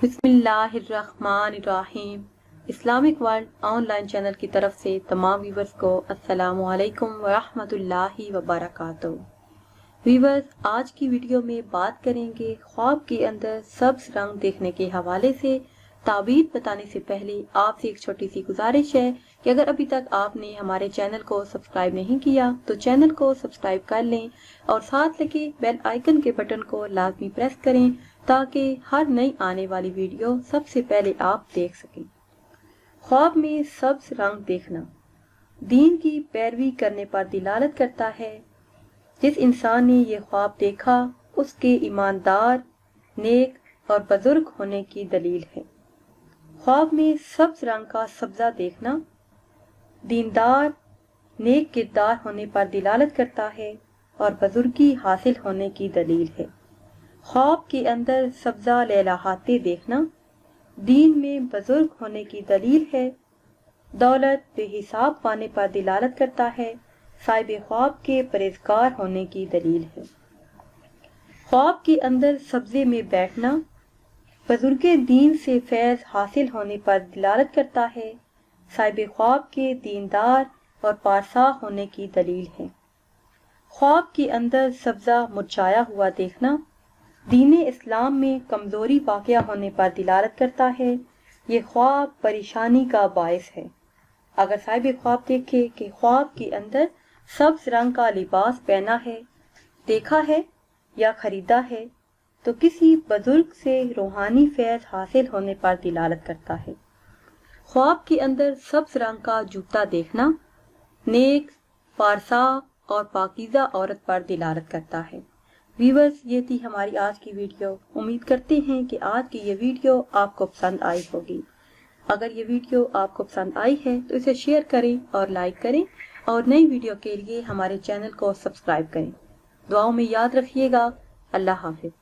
بسم اللہ الرحمن الرحیم۔ Islamic world on line channel کی طرف سے تمام ویورز کو السلام علیکم ورحمۃ اللہ وبرکاتہ۔ ویورز، آج کی ویڈیو میں بات کریں گے خواب کے اندر سبز رنگ دیکھنے کے حوالے سے۔ تعبیر بتانے سے پہلے آپ سے ایک چھوٹی سی گزارش ہے کہ اگر ابھی تک آپ نے ہمارے چینل کو سبسکرائب نہیں کیا تو چینل کو سبسکرائب کر لیں اور ساتھ لگے بیل آئیکن کے بٹن کو لازمی پریس کریں تاکہ ہر نئی آنے والی ویڈیو سب سے پہلے آپ دیکھ سکیں۔ خواب میں سبز رنگ دیکھنا دین کی پیروی کرنے پر دلالت کرتا ہے۔ جس انسان نے یہ خواب دیکھا اس کے ایماندار، نیک اور بزرگ ہونے کی دلیل ہے۔ خواب میں سبز رنگ کا سبزہ دیکھنا دیندار، نیک کردار ہونے پر دلالت کرتا ہے اور بزرگی حاصل ہونے کی دلیل ہے۔ خواب کے اندر سبزہ لہلہاتے دیکھنا دین میں بزرگ ہونے کی دلیل ہے۔ دولت بے حساب پانے پر دلالت کرتا ہے، صاحب خواب کے پرہیزگار ہونے کی دلیل ہے۔ خواب کے اندر سبزے میں بیٹھنا بزرگ دین سے فیض حاصل ہونے پر دلالت کرتا ہے، صاحب خواب کے دیندار اور پارسا ہونے کی دلیل ہے۔ خواب کے اندر سبزہ مرجھایا ہوا دیکھنا دین اسلام میں کمزوری واقع ہونے پر دلالت کرتا ہے، یہ خواب پریشانی کا باعث ہے۔ اگر صاحب خواب دیکھے کہ خواب کے اندر سبز رنگ کا لباس پہنا ہے، دیکھا ہے یا خریدا ہے تو کسی بزرگ سے روحانی فیض حاصل ہونے پر دلالت کرتا ہے۔ خواب کے اندر سبز رنگ کا جوتا دیکھنا نیک، پارسا اور پاکیزہ عورت پر دلالت کرتا ہے۔ ویورز، یہ تھی ہماری آج کی ویڈیو۔ امید کرتے ہیں کہ آج کی یہ ویڈیو آپ کو پسند آئی ہوگی۔ اگر یہ ویڈیو آپ کو پسند آئی ہے تو اسے شیئر کریں اور لائک کریں اور نئی ویڈیو کے لیے ہمارے چینل کو سبسکرائب کریں۔ دعاؤں میں یاد رکھیے گا۔ اللہ حافظ۔